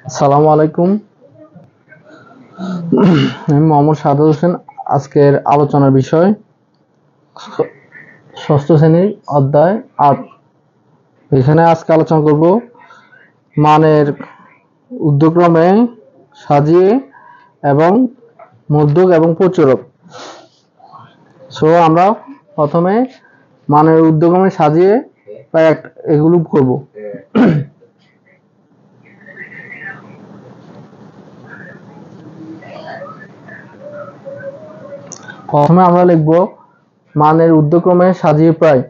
আসসালামু আলাইকুম। আমি মোহাম্মদ সাদত হোসেন। আজকের আলোচনার বিষয় ষষ্ঠ শ্রেণীর অধ্যায় ৮। এখানে আজকে আলোচনা করব মানের ঊর্ধ্বক্রমে সাজিয়ে এবং মধ্যক এবং প্রচুরক। আমরা প্রথমে মানের ঊর্ধ্বক্রমে সাজিয়ে এগুলো করব। প্রথমে আমরা লিখব মানের ঊর্ধ্বক্রমে সাজিয়ে প্রায়।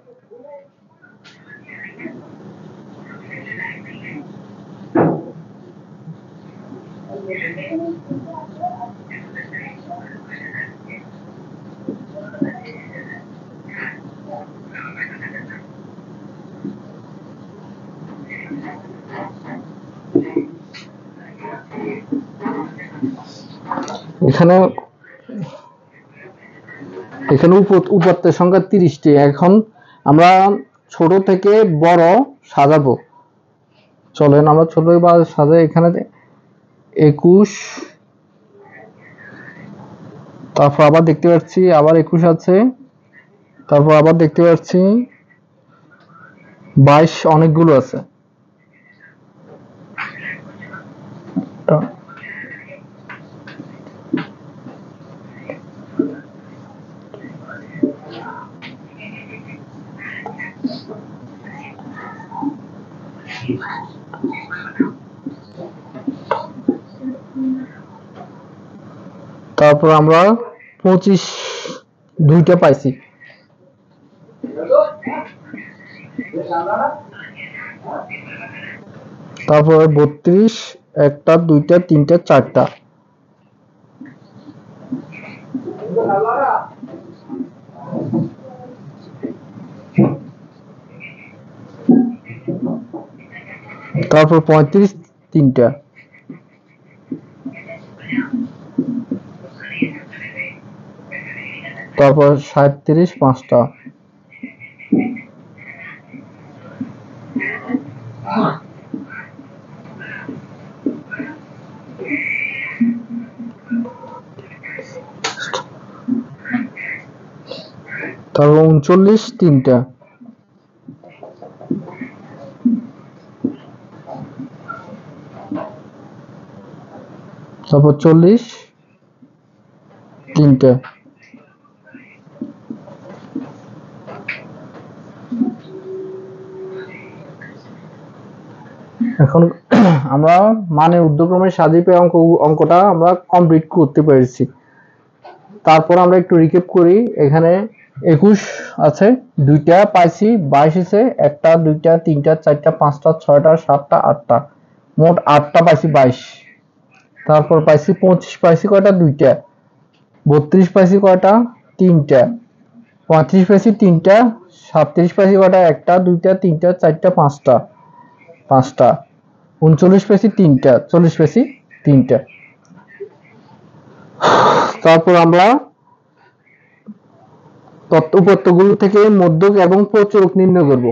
এখানে উপাত্তের সংখ্যা 30টি। এখন আমরা ছোট থেকে বড় সাজাবো। চলেন আমরা ছোট থেকে বড় সাজাই। এখানে 21, তারপর আবার দেখতে পাচ্ছি আবার 21 আছে, তারপর আবার দেখতে পাচ্ছি 22, অনেকগুলো আছে। তারপর আমরা 25 দুইটা পাইছি। তারপর 32 একটা, দুইটা, তিনটা, চারটা। তারপর 35 তিনটা। তারপর 37 পাঁচটা। তারপর 39 তিনটা। তারপর 40 তিনটা। এখন আমরা মানে ঊর্ধ্বক্রমে সাজিয়ে পেয়ে অঙ্কটা আমরা কমপ্লিট করতে পেরেছি। তারপর আমরা একটু রিক্যাপ করি। এখানে 21 আছে, দুইটা পাইছি। 22 আছে, একটা, দুইটা, তিনটা, চারটা, পাঁচটা, ছয়টা, সাতটা, আটটা। মোট 8টা পাইছি 22। তারপর পাইছি 25 পাইছি কয়টা? দুইটা। 32 পাইছি কয়টা? তিনটা। 35 পাইছি তিনটা। 37 পাইছি কয়টা? একটা, দুইটা, তিনটা, চারটা, পাঁচটা। 39 পাইছি তিনটা। 40 পাইছি তিনটা। তারপর আমরা উপাত্তগুলো থেকে মধ্যক এবং প্রচুরক নির্ণয় করব।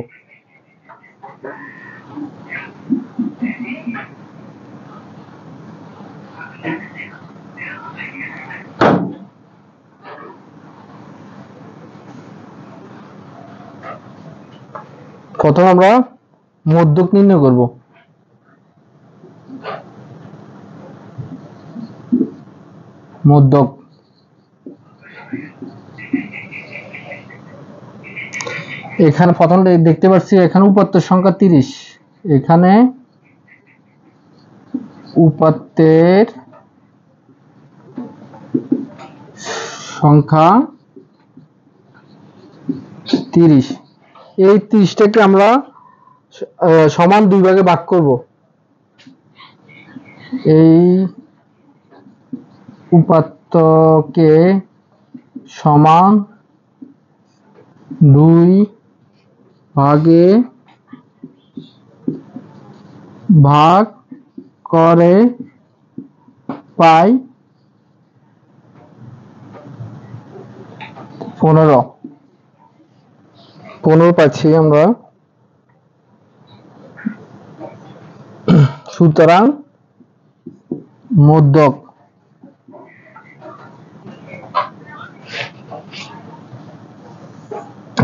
প্রথম আমরা মধ্যক নির্ণয় করব। মধ্যক এখানে প্রথম দেখতে পাচ্ছি এখানে উপাত্তের সংখ্যা 30। এখানে উপাত্তের সংখ্যা 30। এই 30টাকে আমরা সমান দুই ভাগে ভাগ করব। এই উপাত্তকে সমান দুই ভাগে ভাগ করে পাই 15। 15 পাচ্ছি আমরা। সুতরাং মধ্যক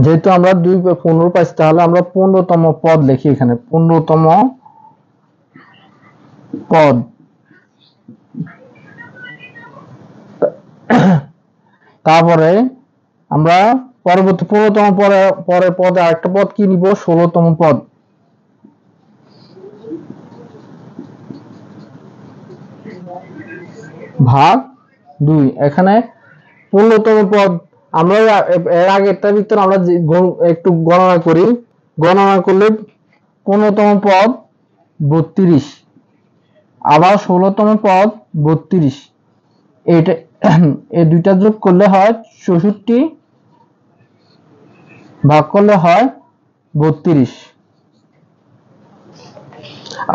যেহেতু আমরা 2 15 পাইছি তাহলে আমরা 15তম পদ লিখি এখানে 15তম পদ। তারপরে আমরা পরবর্তী 15তম পরের পদে আরেকটা পদ কি নিব 16তম পদ। ভাগ 2 এখানে 15তম পদ আমরা এর আগেরটার ভিতর আমরা একটু গণনা করি, গণনা করলে 15তম পদ 32 আবার 16তম পদ 32 এটা এই দুইটা যোগ করলে হয় 64 ভাগ করলে হয় 32।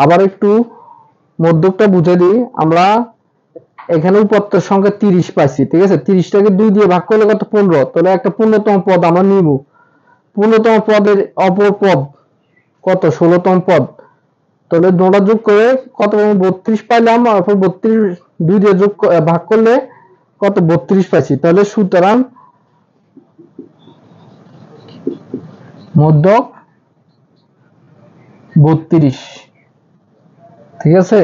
আবার একটু মধ্যকটা বুঝে দিই, আমরা এখানে উপত্যর সংখ্যা 30 পাইছি, ঠিক আছে, 30টাকে 2 দিয়ে ভাগ করলে কত 15, তাহলে একটা 15তম পদ আমরা নিব। 15তম পদের অপর পদ কত 16তম পদ, তাহলে দুটো যোগ করে কত 32 পাইলাম, আর 32 2 দিয়ে যোগ ভাগ করলে কত 32 পাইছি। তাহলে সুতরাং মধ্যক 32, ঠিক আছে।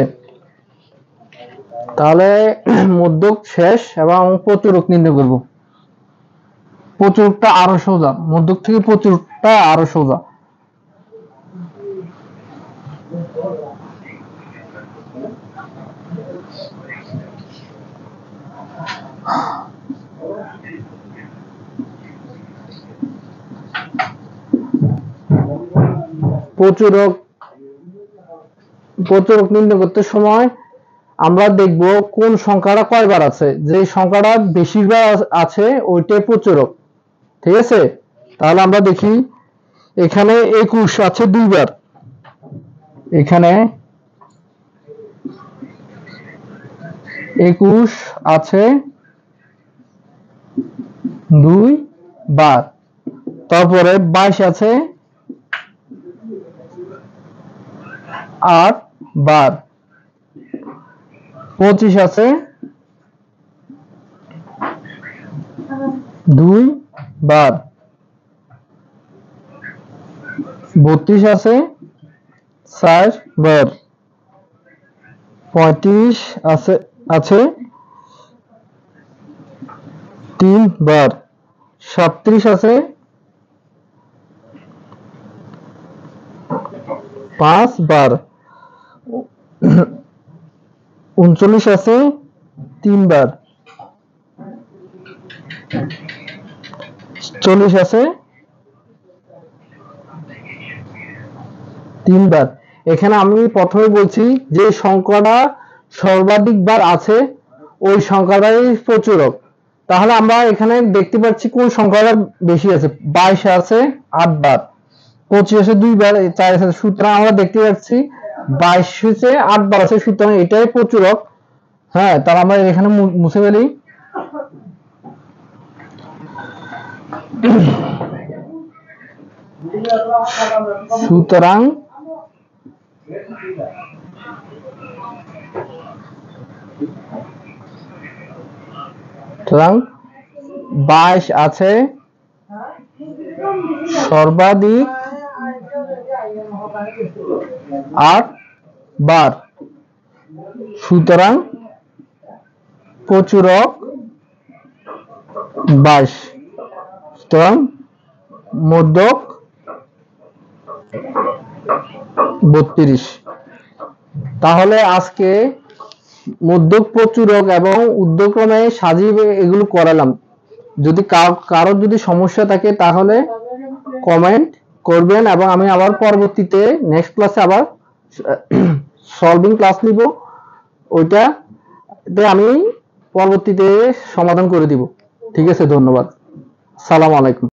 তাহলে মধ্যক শেষ এবং প্রচুরক নির্ণয় করব। প্রচুরকটা আরো সোজা, মধ্যক থেকে প্রচুরকটা আরো সোজা। প্রচুরক নির্ণয় করতে সময় আমরা দেখব কোন সংখ্যাটা কয়বার আছে, যে সংখ্যাটা বেশিরবার আছে ওইটাই প্রচুরক, ঠিক আছে। তাহলে আমরা দেখি এখানে 21 আছে 2 বার, এখানে 21 আছে 2 বার, তারপরে 22 আছে 8 বার, 25 আছে 2 বার, 32 আছে 4 বার, 35 আছে 3 বার, 37 আছে 5 বার, 39 আছে 3 বার, 40 আছে 3 বার। এখানে আমি প্রথমে বলছি যে সংখ্যাটা সর্বাধিক বার আছে ওই সংখ্যাটাই প্রচুরক। তাহলে আমরা এখানে দেখতে পাচ্ছি কোন সংখ্যাটা বেশি আছে, 22 আছে 8 বার, 25 আছে 2 বার, 4 আছে, সুতরাং আমরা দেখতে পাচ্ছি 22 হচ্ছে 8 বার আছে, সুতরাং এটাই প্রচুরক। হ্যাঁ, তাহলে আমরা এখানে মুছে ফেলি। সুতরাং 22 আছে সর্বাধিক 8 বার, সুতরাং প্রচুরক 22, সুতরাং মধ্যক 32। তাহলে আজকে মধ্যক, প্রচুরক এবং ঊর্ধ্বক্রমে সাজিয়ে এগুলো করালাম। যদি কারোর যদি সমস্যা থাকে তাহলে কমেন্ট করবেন, এবং আমি আবার পরবর্তীতে নেক্সট ক্লাসে আবার সলভিং ক্লাস নিব, ওইটাতে আমি পরবর্তীতে সমাধান করে দিব। ঠিক আছে, ধন্যবাদ, সালাম আলাইকুম।